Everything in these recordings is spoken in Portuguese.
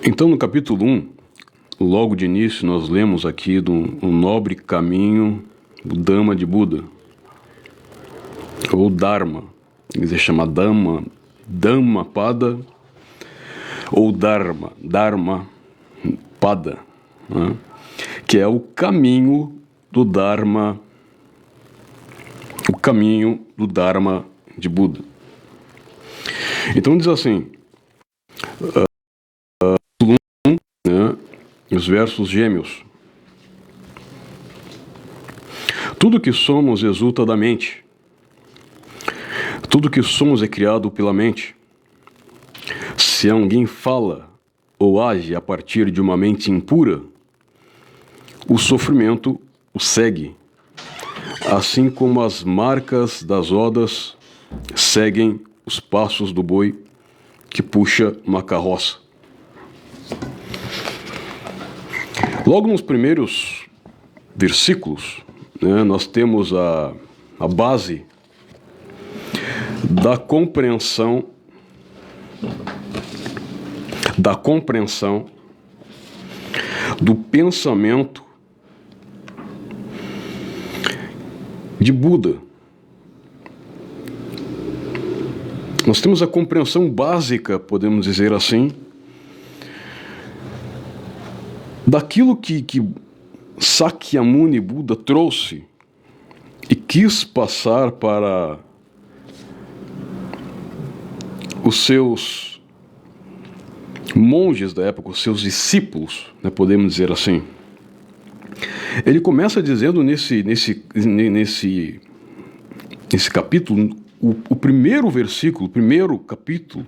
Então, no capítulo 1, logo de início, nós lemos aqui do nobre caminho do Dhamma de Buda, ou Dharma. Ele chama Dhammapada, ou Dharma Pada, né? Que é o caminho do Dharma, de Buda. Então diz assim, né, os versos gêmeos: tudo que somos resulta da mente. Tudo que somos é criado pela mente. Se alguém fala ou age a partir de uma mente impura, o sofrimento o segue, assim como as marcas das rodas seguem os passos do boi que puxa uma carroça. Logo nos primeiros versículos, né, nós temos a base da compreensão do pensamento de Buda. Nós temos a compreensão básica, podemos dizer assim, daquilo que Sakyamuni Buda trouxe e quis passar para os seus monges da época, os seus discípulos, né, podemos dizer assim. Ele começa dizendo nesse capítulo, o primeiro versículo, o primeiro capítulo,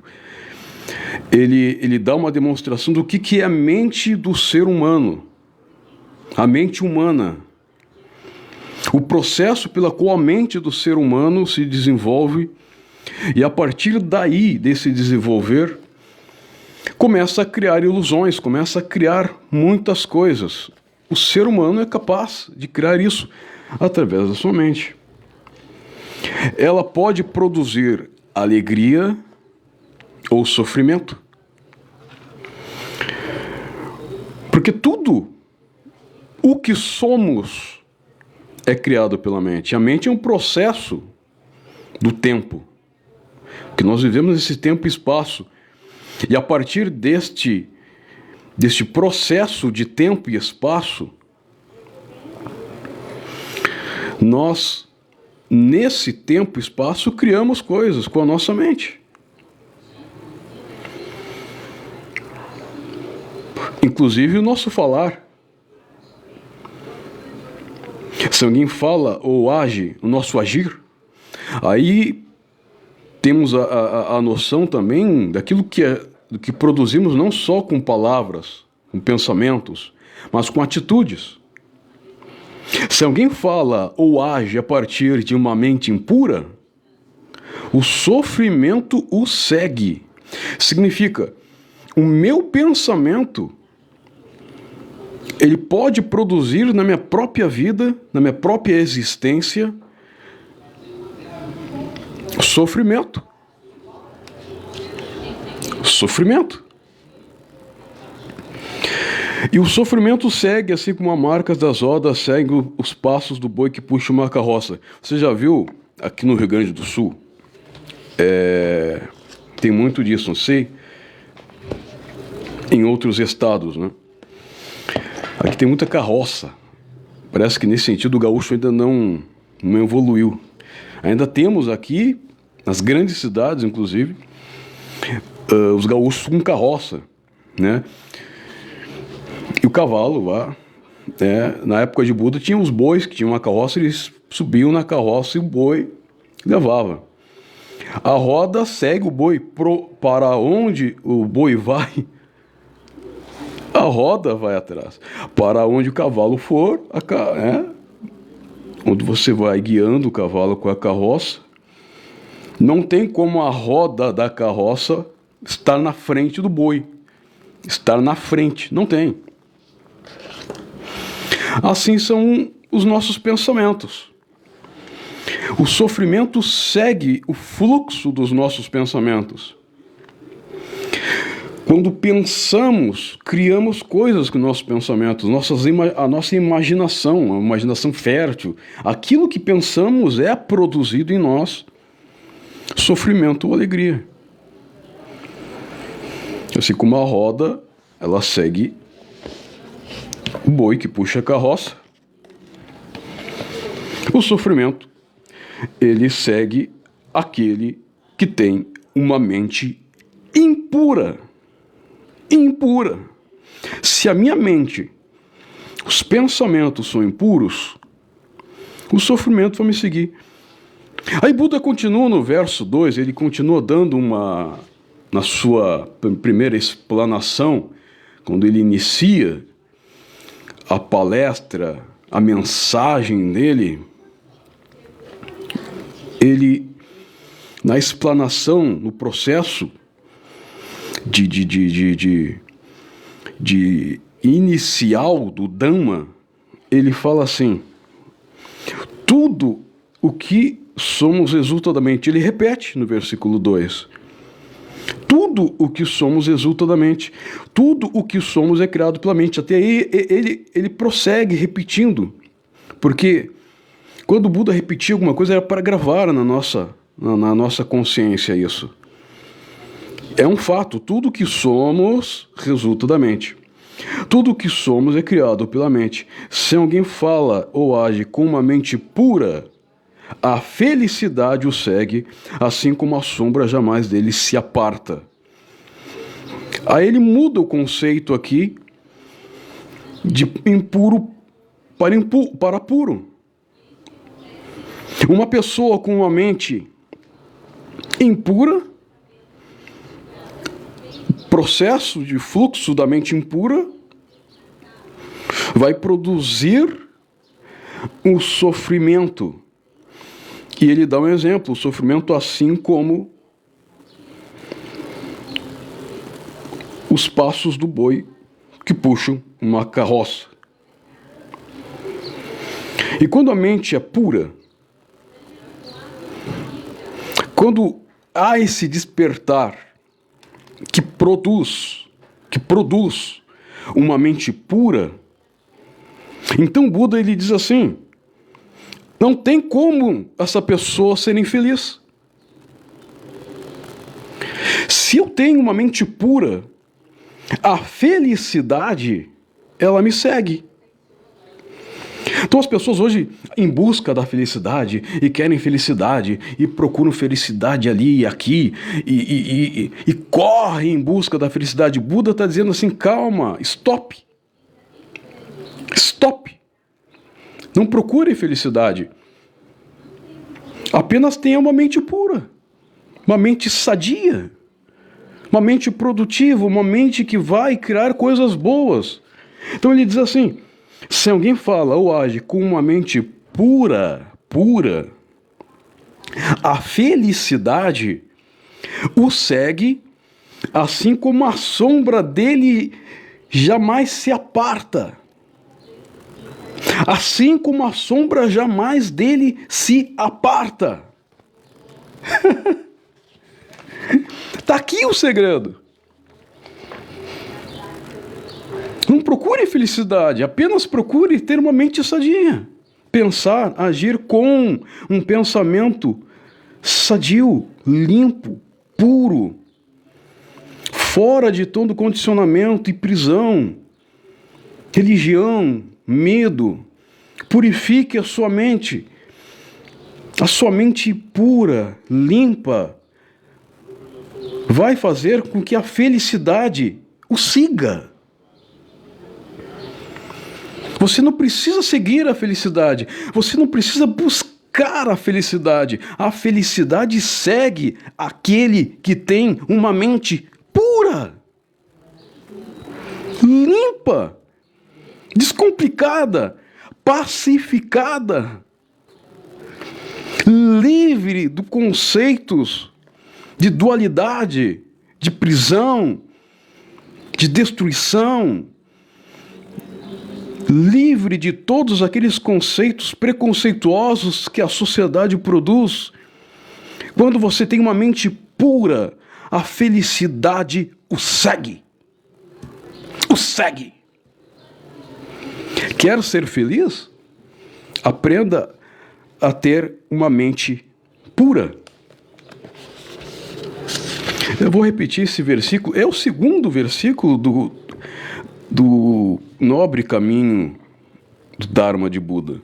ele dá uma demonstração do que é a mente do ser humano, a mente humana, o processo pela qual a mente do ser humano se desenvolve, e a partir daí, desse desenvolver, começa a criar ilusões, começa a criar muitas coisas. O ser humano é capaz de criar isso através da sua mente. Ela pode produzir alegria ou sofrimento. Porque tudo o que somos é criado pela mente. A mente é um processo do tempo, que nós vivemos nesse tempo e espaço. E a partir deste processo de tempo e espaço, nós, nesse tempo e espaço, criamos coisas com a nossa mente. Inclusive o nosso falar. Se alguém fala ou age, o nosso agir, aí temos a noção também daquilo que produzimos não só com palavras, com pensamentos, mas com atitudes. Se alguém fala ou age a partir de uma mente impura, o sofrimento o segue. Significa, o meu pensamento, ele pode produzir na minha própria vida, na minha própria existência, sofrimento. E o sofrimento segue, assim como as marcas das rodas seguem os passos do boi que puxa uma carroça. Você já viu aqui no Rio Grande do Sul? Tem muito disso, não sei, em outros estados, né? Aqui tem muita carroça. Parece que nesse sentido o gaúcho ainda não evoluiu. Ainda temos aqui, nas grandes cidades inclusive, os gaúchos com carroça, né? E o cavalo lá, na época de Buda tinha os bois que tinham uma carroça, eles subiam na carroça e o boi levava. A roda segue o boi para onde o boi vai, a roda vai atrás. Para onde o cavalo for, onde você vai guiando o cavalo com a carroça, não tem como a roda da carroça estar na frente do boi. Estar na frente, não tem. Assim são os nossos pensamentos. O sofrimento segue o fluxo dos nossos pensamentos. Quando pensamos, criamos coisas com nossos pensamentos, a nossa imaginação, a imaginação fértil. Aquilo que pensamos é produzido em nós sofrimento ou alegria. Assim como a roda, ela segue o boi que puxa a carroça. O sofrimento, ele segue aquele que tem uma mente impura. Impura. Se a minha mente, os pensamentos são impuros, o sofrimento vai me seguir. Aí Buda continua no verso 2, ele continua dando na sua primeira explanação, quando ele inicia a palestra, a mensagem dele, ele, na explanação, no processo de inicial do Dhamma, ele fala assim: tudo o que somos resulta da mente. Ele repete no versículo 2. Tudo o que somos resulta da mente. Tudo o que somos é criado pela mente. Até aí ele prossegue repetindo. Porque quando o Buda repetia alguma coisa era para gravar na nossa consciência isso. É um fato. Tudo o que somos resulta da mente. Tudo o que somos é criado pela mente. Se alguém fala ou age com uma mente pura, a felicidade o segue, assim como a sombra jamais dele se aparta. Aí ele muda o conceito aqui de impuro para puro. Uma pessoa com uma mente impura, processo de fluxo da mente impura, vai produzir um sofrimento. E ele dá um exemplo, o sofrimento assim como os passos do boi que puxam uma carroça. E quando a mente é pura, quando há esse despertar que produz uma mente pura, então Buda ele diz assim: não tem como essa pessoa ser infeliz. Se eu tenho uma mente pura, a felicidade, ela me segue. Então as pessoas hoje, em busca da felicidade, e querem felicidade, e procuram felicidade ali e aqui, e correm em busca da felicidade. Buda está dizendo assim: calma, stop. Stop. Não procure felicidade. Apenas tenha uma mente pura, uma mente sadia, uma mente produtiva, uma mente que vai criar coisas boas. Então ele diz assim: se alguém fala ou age com uma mente pura, a felicidade o segue, assim como a sombra dele jamais se aparta. Assim como a sombra jamais dele se aparta. Está aqui o segredo. Não procure felicidade, apenas procure ter uma mente sadia. Pensar, agir com um pensamento sadio, limpo, puro, fora de todo condicionamento e prisão, religião, medo. Purifique a sua mente pura, limpa, vai fazer com que a felicidade o siga. Você não precisa seguir a felicidade, você não precisa buscar a felicidade. A felicidade segue aquele que tem uma mente pura, limpa, descomplicada, pacificada, livre dos conceitos de dualidade, de prisão, de destruição, livre de todos aqueles conceitos preconceituosos que a sociedade produz. Quando você tem uma mente pura, a felicidade o segue. O segue. Quer ser feliz? Aprenda a ter uma mente pura. Eu vou repetir esse versículo. É o segundo versículo do nobre caminho do Dharma de Buda.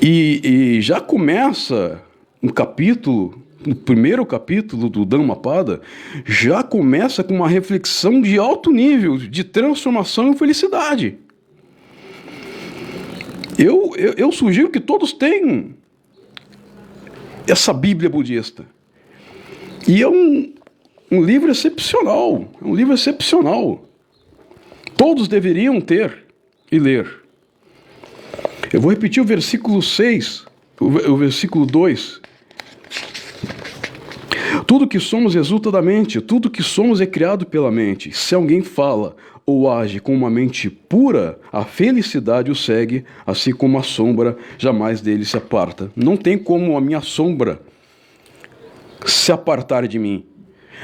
E já começa um capítulo, no primeiro capítulo do Dhammapada, já começa com uma reflexão de alto nível, de transformação e felicidade. Eu sugiro que todos tenham essa Bíblia budista. E é um livro excepcional, é um livro excepcional. Todos deveriam ter e ler. Eu vou repetir o versículo 6, o versículo 2. Tudo que somos resulta da mente, tudo que somos é criado pela mente. Se alguém fala ou age com uma mente pura, a felicidade o segue, assim como a sombra jamais dele se aparta. Não tem como a minha sombra se apartar de mim.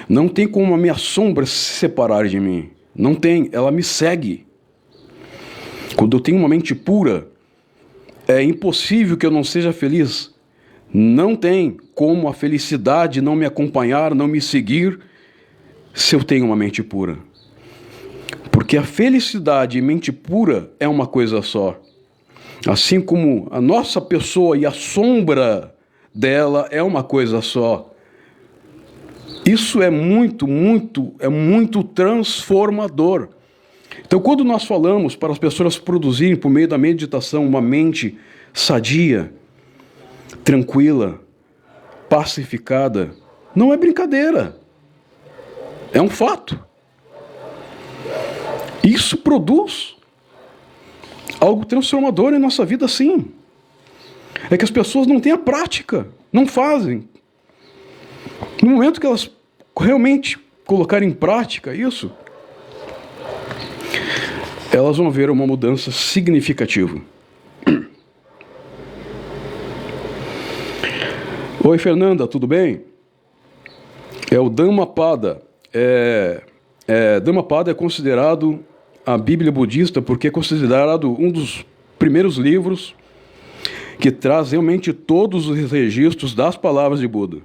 Não tem como a minha sombra se separar de mim. Não tem, ela me segue. Quando eu tenho uma mente pura, é impossível que eu não seja feliz. Não tem como a felicidade não me acompanhar, não me seguir, se eu tenho uma mente pura. Porque a felicidade e mente pura é uma coisa só. Assim como a nossa pessoa e a sombra dela é uma coisa só. Isso é muito transformador. Então, quando nós falamos para as pessoas produzirem, por meio da meditação, uma mente sadia, tranquila, pacificada, não é brincadeira. É um fato. Isso produz algo transformador em nossa vida, sim. É que as pessoas não têm a prática, não fazem. No momento que elas realmente colocarem em prática isso, elas vão ver uma mudança significativa. Oi, Fernanda, tudo bem? É o Dhammapada. Dhammapada é considerado a Bíblia budista porque é considerado um dos primeiros livros que traz realmente todos os registros das palavras de Buda.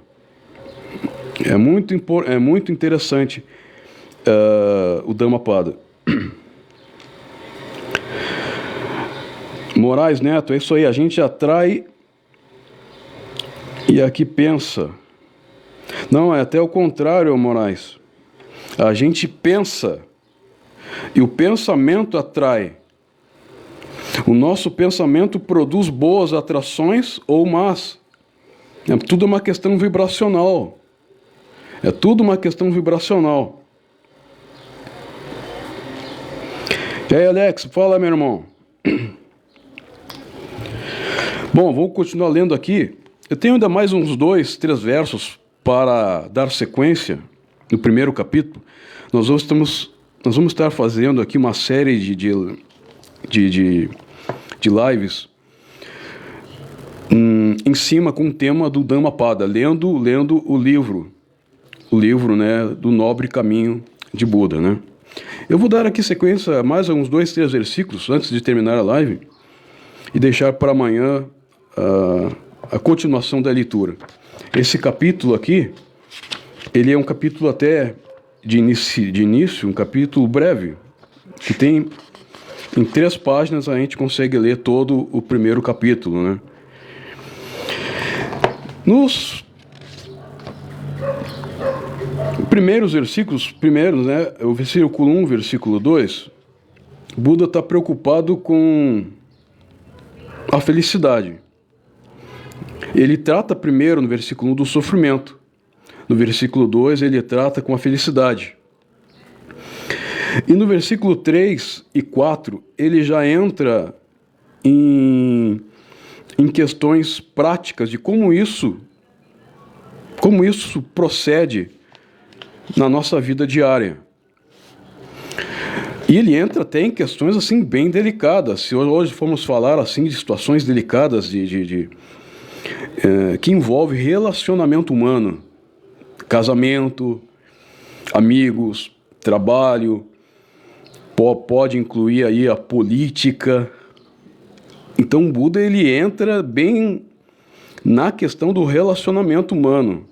É muito interessante o Dhammapada. Moraes Neto, é isso aí, a gente atrai e aqui pensa. Não, é até o contrário, Moraes. A gente pensa e o pensamento atrai. O nosso pensamento produz boas atrações ou más. É tudo uma questão vibracional. É tudo uma questão vibracional. E aí, Alex, fala, meu irmão. Bom, vou continuar lendo aqui. Eu tenho ainda mais uns 2, 3 versos para dar sequência no primeiro capítulo. Nós vamos estar fazendo aqui uma série de lives em cima com o tema do Dhammapada, lendo o livro, né, do Nobre Caminho de Buda, né? Eu vou dar aqui sequência a mais uns 2, 3 versículos antes de terminar a live e deixar para amanhã a continuação da leitura. Esse capítulo aqui, ele é um capítulo até de início, um capítulo breve, que tem em 3 páginas a gente consegue ler todo o primeiro capítulo, né? Nos primeiros versículos, né, o versículo 1, versículo 2, Buda está preocupado com a felicidade. Ele trata primeiro, no versículo 1, do sofrimento. No versículo 2, ele trata com a felicidade. E no versículo 3 e 4, ele já entra em questões práticas de como isso procede na nossa vida diária. E ele entra até em questões assim bem delicadas. Se hoje formos falar assim de situações delicadas que envolve relacionamento humano, casamento, amigos, trabalho, pode incluir aí a política. Então o Buda ele entra bem na questão do relacionamento humano.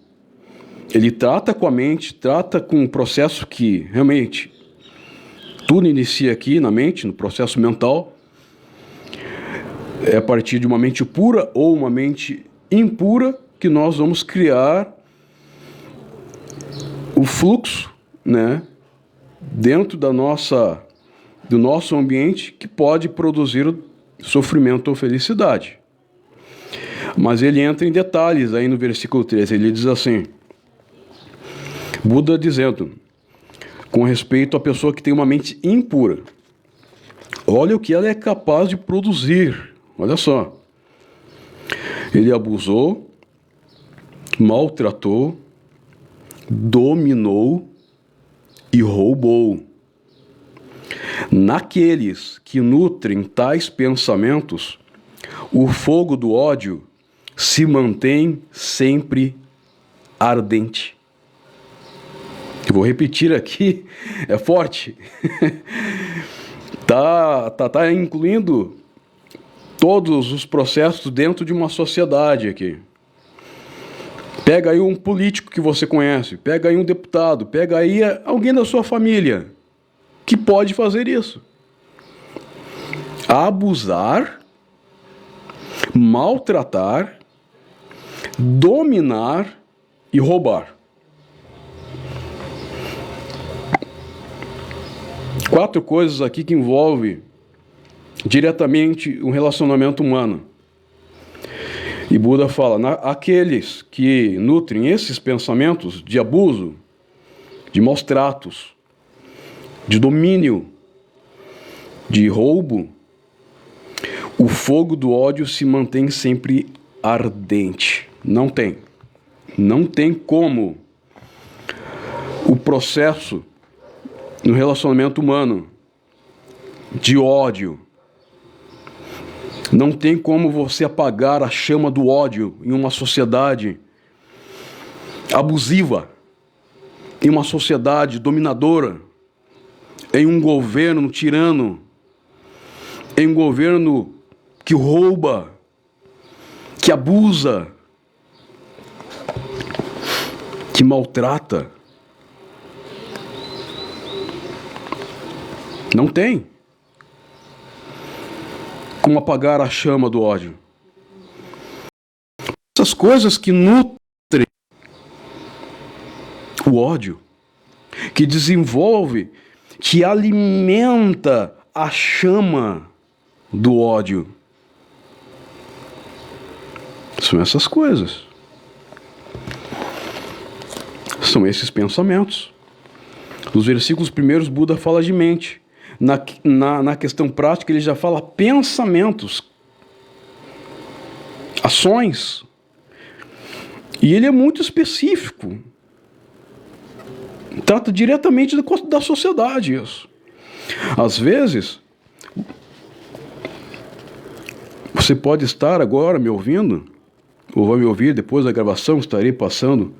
Ele trata com a mente, trata com um processo que realmente tudo inicia aqui na mente, no processo mental. É a partir de uma mente pura ou uma mente impura que nós vamos criar o fluxo, né, dentro do nosso ambiente que pode produzir sofrimento ou felicidade. Mas ele entra em detalhes aí no versículo 13, ele diz assim, Buda dizendo, com respeito à pessoa que tem uma mente impura, olha o que ela é capaz de produzir, olha só. Ele abusou, maltratou, dominou e roubou. Naqueles que nutrem tais pensamentos, o fogo do ódio se mantém sempre ardente. Eu vou repetir aqui, é forte. Tá incluindo todos os processos dentro de uma sociedade aqui. Pega aí um político que você conhece, pega aí um deputado, pega aí alguém da sua família que pode fazer isso. Abusar, maltratar, dominar e roubar. 4 coisas aqui que envolvem diretamente um relacionamento humano. E Buda fala, aqueles que nutrem esses pensamentos de abuso, de maus tratos, de domínio, de roubo, o fogo do ódio se mantém sempre ardente. Não tem como o processo no relacionamento humano de ódio, não tem como você apagar a chama do ódio em uma sociedade abusiva, em uma sociedade dominadora, em um governo tirano, em um governo que rouba, que abusa, que maltrata. Não tem como apagar a chama do ódio. Essas coisas que nutrem o ódio, que desenvolve, que alimenta a chama do ódio, são essas coisas. São esses pensamentos. Nos versículos primeiros, Buda fala de mente. Na questão prática, ele já fala pensamentos, ações. E ele é muito específico. Trata diretamente da sociedade isso. Às vezes, você pode estar agora me ouvindo, ou vai me ouvir depois da gravação, estarei passando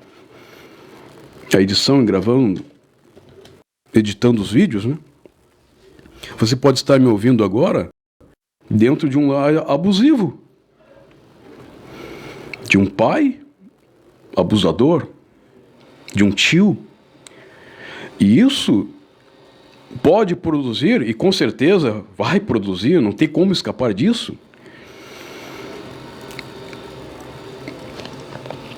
a edição e gravando, editando os vídeos, né? Você pode estar me ouvindo agora dentro de um lar abusivo, de um pai abusador, de um tio. E isso pode produzir, e com certeza vai produzir, não tem como escapar disso,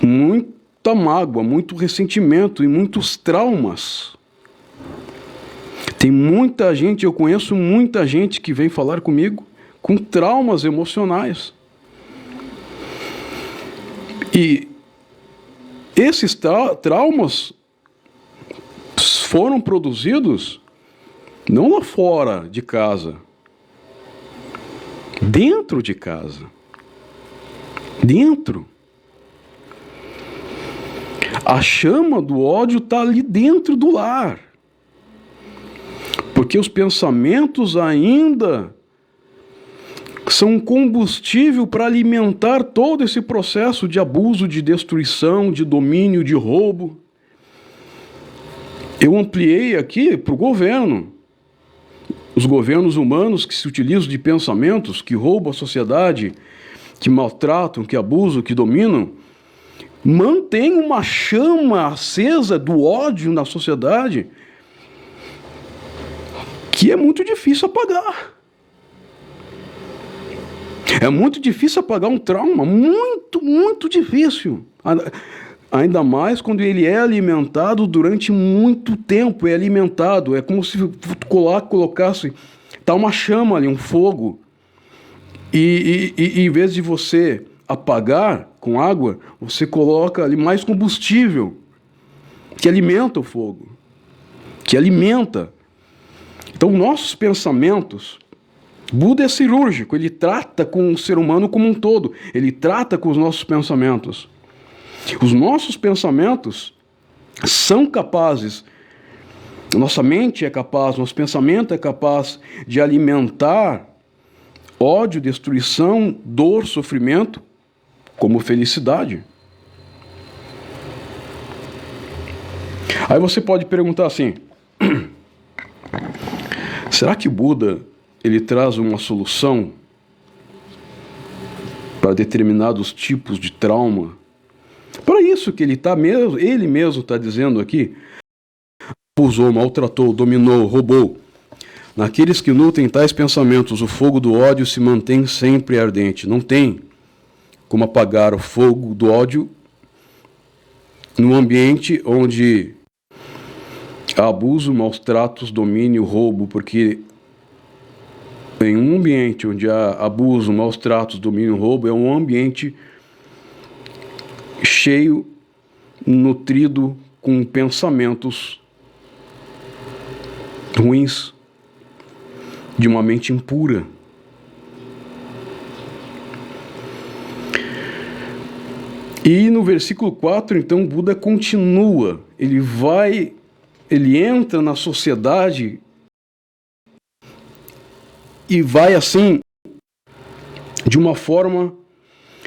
muita mágoa, muito ressentimento e muitos traumas. Tem muita gente, eu conheço muita gente que vem falar comigo com traumas emocionais. E esses traumas foram produzidos não lá fora de casa, dentro de casa. Dentro. A chama do ódio está ali dentro do lar. Porque os pensamentos ainda são um combustível para alimentar todo esse processo de abuso, de destruição, de domínio, de roubo, Eu ampliei aqui para o governo. Os governos humanos que se utilizam de pensamentos, que roubam a sociedade, que maltratam, que abusam, que dominam, mantêm uma chama acesa do ódio na sociedade que é muito difícil apagar. É muito difícil apagar um trauma, muito, muito difícil. Ainda mais quando ele é alimentado durante muito tempo, é alimentado. É como se colocasse, tá uma chama ali, um fogo. E em vez de você apagar com água, você coloca ali mais combustível, que alimenta o fogo, que alimenta. Então, nossos pensamentos, Buda é cirúrgico, ele trata com o ser humano como um todo, ele trata com os nossos pensamentos. Os nossos pensamentos são capazes, nossa mente é capaz, nosso pensamento é capaz de alimentar ódio, destruição, dor, sofrimento, como felicidade. Aí você pode perguntar assim, será que Buda ele traz uma solução para determinados tipos de trauma? Para isso que ele mesmo está dizendo aqui, abusou, maltratou, dominou, roubou. Naqueles que nutrem tais pensamentos, o fogo do ódio se mantém sempre ardente. Não tem como apagar o fogo do ódio num ambiente onde há abuso, maus tratos, domínio, roubo, porque em um ambiente onde há abuso, maus tratos, domínio, roubo, é um ambiente cheio, nutrido com pensamentos ruins, de uma mente impura. E no versículo 4, então, Buda continua, ele entra na sociedade e vai assim, de uma forma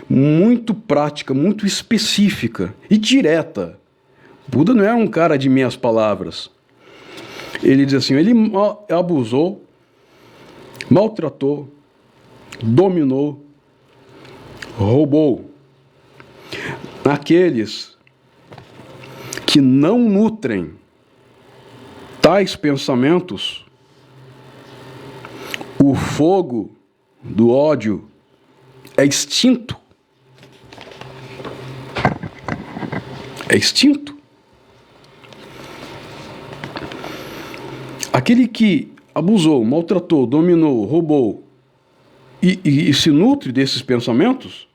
muito prática, muito específica e direta. Buda não é um cara de meias palavras. Ele diz assim, ele abusou, maltratou, dominou, roubou. Aqueles que não nutrem tais pensamentos, o fogo do ódio é extinto. É extinto. Aquele que abusou, maltratou, dominou, roubou e se nutre desses pensamentos,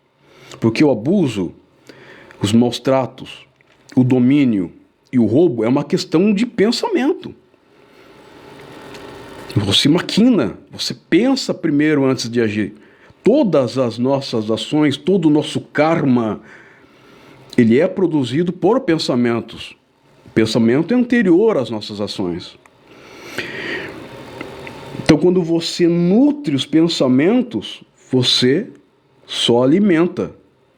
porque o abuso, os maus tratos, o domínio e o roubo é uma questão de pensamento. Você maquina, você pensa primeiro antes de agir. Todas as nossas ações, todo o nosso karma, ele é produzido por pensamentos. O pensamento é anterior às nossas ações. Então, quando você nutre os pensamentos, você só alimenta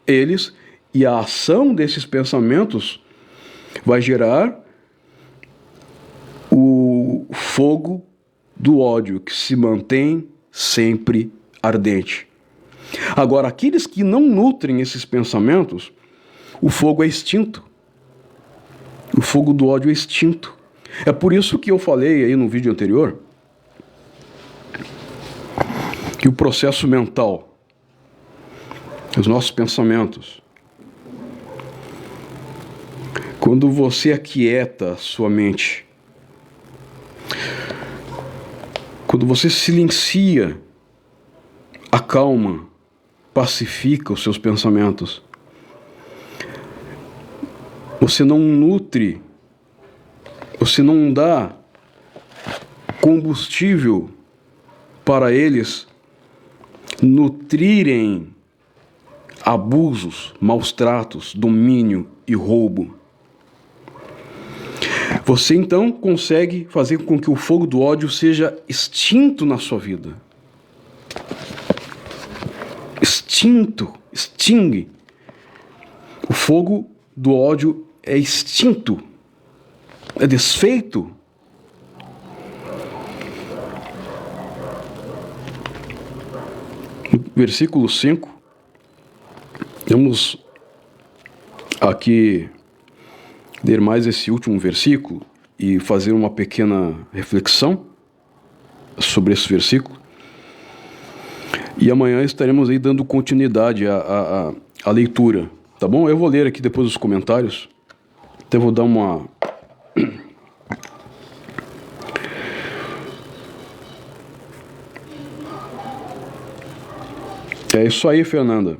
eles e a ação desses pensamentos vai gerar o fogo do ódio que se mantém sempre ardente. Agora, aqueles que não nutrem esses pensamentos, o fogo é extinto. O fogo do ódio é extinto. É por isso que eu falei aí no vídeo anterior que o processo mental, os nossos pensamentos, quando você aquieta a sua mente, quando você silencia, acalma, pacifica os seus pensamentos, você não nutre, você não dá combustível para eles nutrirem abusos, maus tratos, domínio e roubo. Você então consegue fazer com que o fogo do ódio seja extinto na sua vida. Extinto, extingue. O fogo do ódio é extinto. é desfeito. No versículo 5, vamos aqui ler mais esse último versículo e fazer uma pequena reflexão sobre esse versículo. E amanhã estaremos aí dando continuidade à leitura, tá bom? Eu vou ler aqui depois os comentários. Até vou dar uma... É isso aí, Fernanda.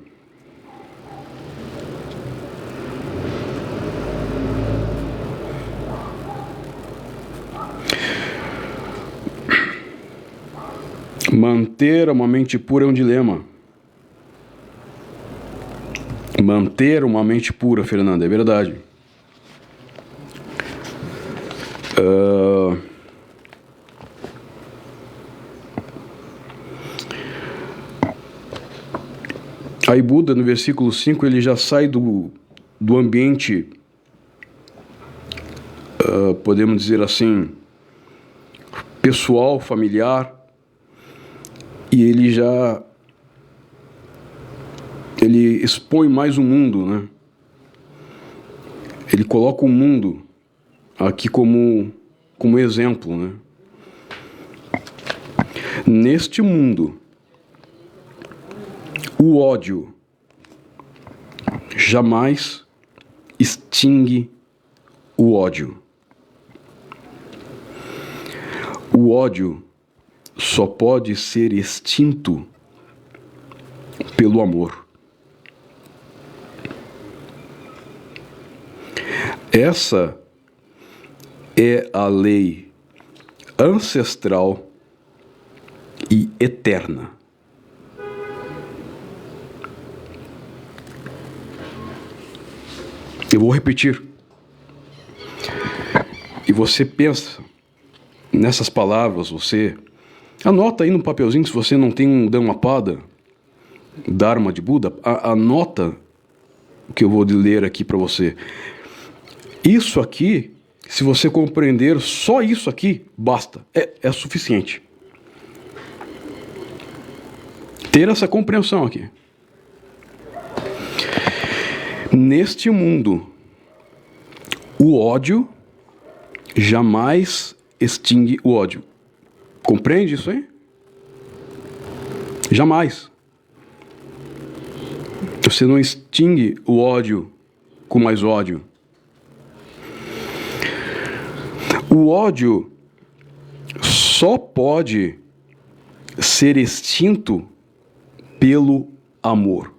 Manter uma mente pura é um dilema. Manter uma mente pura, Fernanda, é verdade. Aí Buda, no versículo 5, ele já sai do ambiente, podemos dizer assim, pessoal, familiar, e ele expõe mais o mundo, né? Ele coloca o mundo aqui como exemplo, né? Neste mundo, o ódio jamais extingue o ódio. O ódio só pode ser extinto pelo amor. Essa é a lei ancestral e eterna. Eu vou repetir. E você pensa nessas palavras, você anota aí no papelzinho, se você não tem um Dhammapada, Dharma de Buda, anota o que eu vou ler aqui para você. Isso aqui, se você compreender só isso aqui, basta, é suficiente. Ter essa compreensão aqui. Neste mundo, o ódio jamais extingue o ódio. Compreende isso aí? Jamais. Você não extingue o ódio com mais ódio. O ódio só pode ser extinto pelo amor.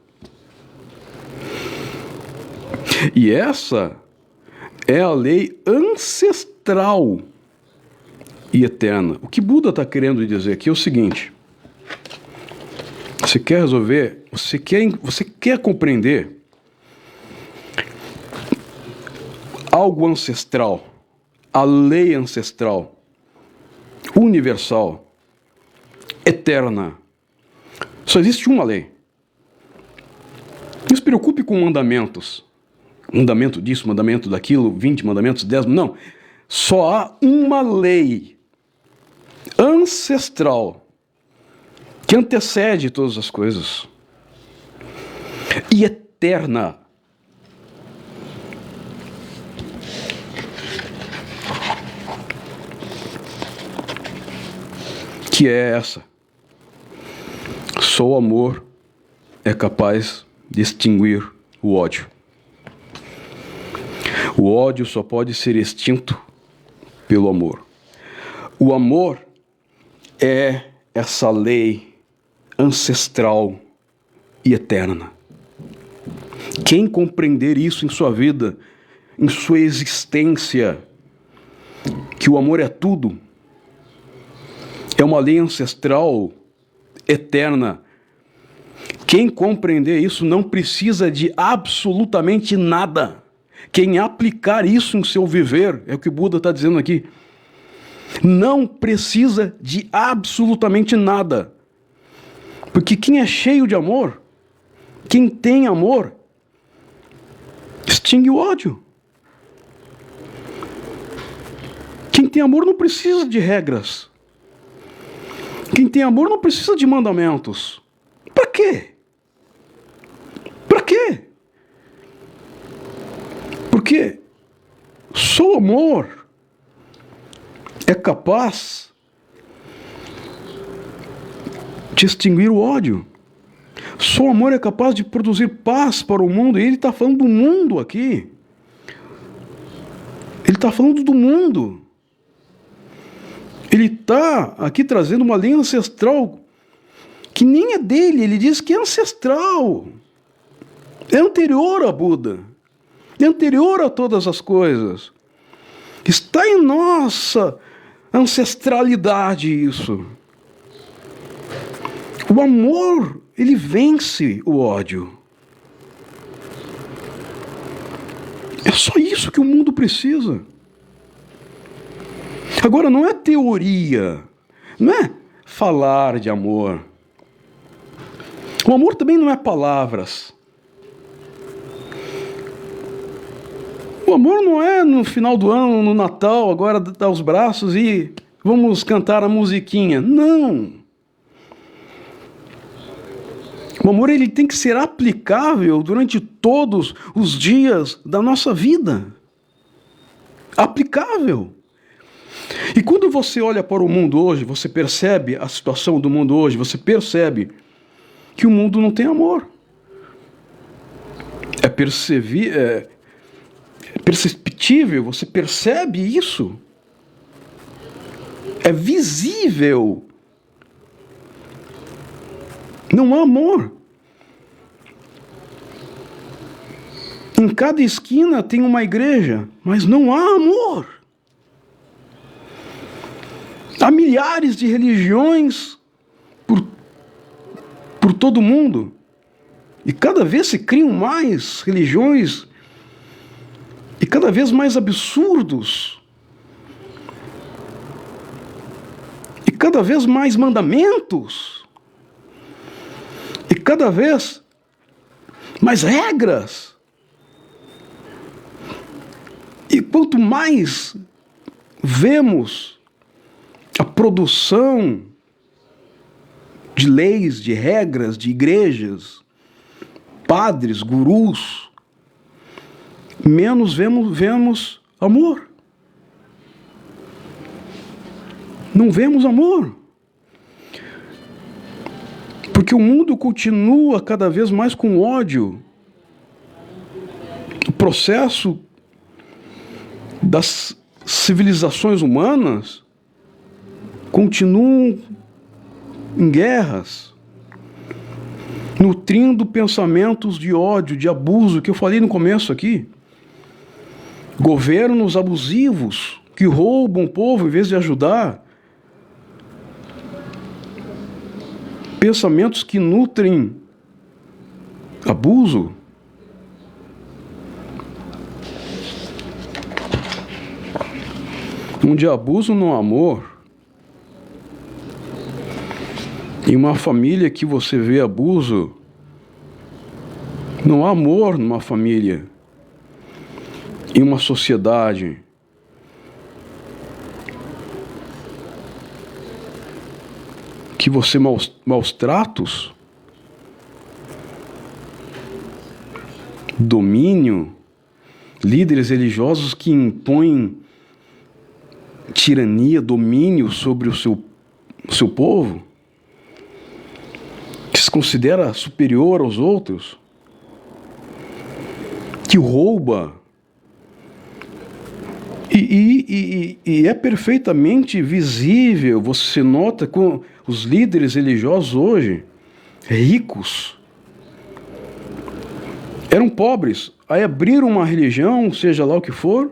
E essa é a lei ancestral e eterna. O que Buda está querendo dizer aqui é o seguinte: você quer resolver, você quer compreender algo ancestral, a lei ancestral, universal, eterna. Só existe uma lei. Não se preocupe com mandamentos. Mandamento disso, mandamento daquilo, 20 mandamentos, 10... Não. Só há uma lei ancestral que antecede todas as coisas e eterna. Que é essa. Só o amor é capaz de extinguir o ódio. O ódio só pode ser extinto pelo amor. O amor é essa lei ancestral e eterna. Quem compreender isso em sua vida, em sua existência, que o amor é tudo, é uma lei ancestral, eterna. Quem compreender isso não precisa de absolutamente nada. Quem aplicar isso em seu viver, é o que o Buda está dizendo aqui, não precisa de absolutamente nada. Porque quem é cheio de amor, quem tem amor, extingue o ódio. Quem tem amor não precisa de regras. Quem tem amor não precisa de mandamentos. Para quê? Para quê? Porque só o amor é capaz de extinguir o ódio. Só o amor é capaz de produzir paz para o mundo. E ele está falando do mundo aqui. Ele está falando do mundo. Ele está aqui trazendo uma linha ancestral que nem é dele. Ele diz que é ancestral. É anterior a Buda. É anterior a todas as coisas. Está em nossa ancestralidade isso. O amor, ele vence o ódio. É só isso que o mundo precisa. Agora, não é teoria, não é falar de amor. O amor também não é palavras. O amor não é no final do ano, no Natal, agora dar os braços e vamos cantar a musiquinha. Não. O amor, ele tem que ser aplicável durante todos os dias da nossa vida. Aplicável. E quando você olha para o mundo hoje, você percebe a situação do mundo hoje, você percebe que o mundo não tem amor. É perceptível, você percebe isso. É visível. Não há amor. Em cada esquina tem uma igreja, mas não há amor. Há milhares de religiões por todo o mundo. E cada vez se criam mais religiões e cada vez mais absurdos. E cada vez mais mandamentos. E cada vez mais regras. E quanto mais vemos a produção de leis, de regras, de igrejas, padres, gurus, menos vemos amor. Não vemos amor. Porque o mundo continua cada vez mais com ódio. O processo das civilizações humanas continuam em guerras, nutrindo pensamentos de ódio, de abuso, que eu falei no começo aqui. Governos abusivos que roubam o povo em vez de ajudar. Pensamentos que nutrem abuso. Onde abuso não há amor. Em uma família que você vê abuso, não há amor numa família. Em uma sociedade que você maus tratos, domínio, líderes religiosos que impõem tirania, domínio sobre o seu povo, que se considera superior aos outros, que rouba. E é perfeitamente visível, você nota com os líderes religiosos hoje, ricos, eram pobres, aí abriram uma religião, seja lá o que for,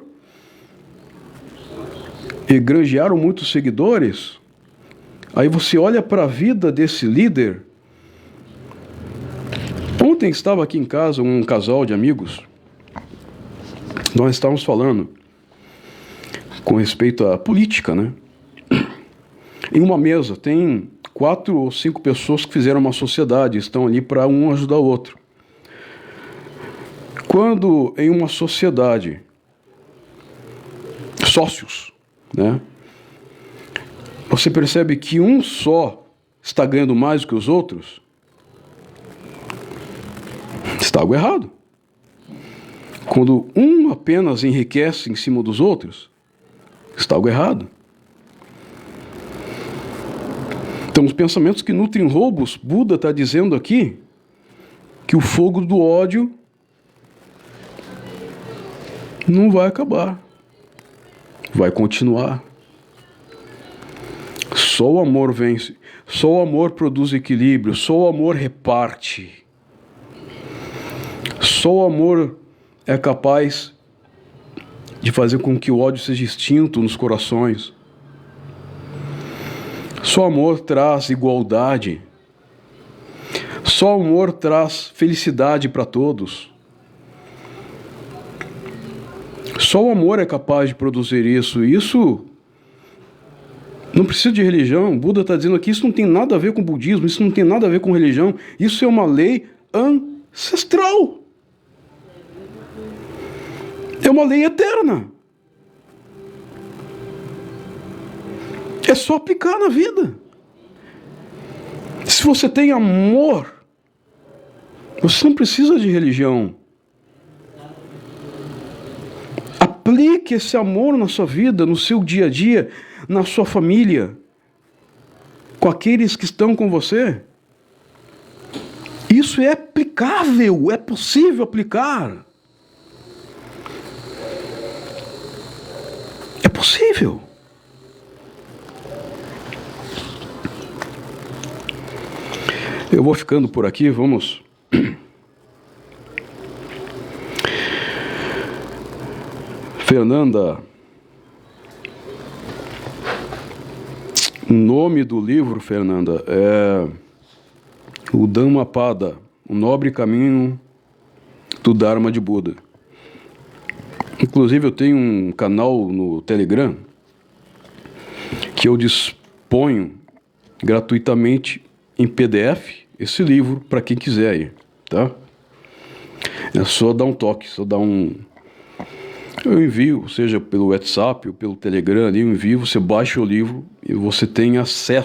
e granjearam muitos seguidores. Aí você olha para a vida desse líder. Ontem estava aqui em casa um casal de amigos, nós estávamos falando com respeito à política, né? Em uma mesa tem 4 ou 5 pessoas que fizeram uma sociedade, estão ali para um ajudar o outro. Quando em uma sociedade, sócios, né? Você percebe que um só está ganhando mais do que os outros? Está algo errado. Quando um apenas enriquece em cima dos outros, está algo errado. Então, os pensamentos que nutrem roubos, Buda está dizendo aqui que o fogo do ódio não vai acabar, vai continuar. Só o amor vence, só o amor produz equilíbrio, só o amor reparte. Só o amor é capaz de fazer com que o ódio seja extinto nos corações. Só o amor traz igualdade. Só o amor traz felicidade para todos. Só o amor é capaz de produzir isso. Isso não precisa de religião. O Buda está dizendo aqui, isso não tem nada a ver com o budismo, isso não tem nada a ver com religião. Isso é uma lei ancestral. É uma lei eterna. É só aplicar na vida. Se você tem amor, você não precisa de religião. Aplique esse amor na sua vida, no seu dia a dia, na sua família, com aqueles que estão com você. Isso é aplicável, é possível aplicar. É possível. Eu vou ficando por aqui, vamos. Fernanda, o nome do livro, Fernanda, é o Dhammapada, o Nobre Caminho do Dharma de Buda. Inclusive eu tenho um canal no Telegram que eu disponho gratuitamente em PDF esse livro para quem quiser aí, tá? É só dar um toque, só dar um... Eu envio, seja pelo WhatsApp ou pelo Telegram ali, eu envio, você baixa o livro e você tem acesso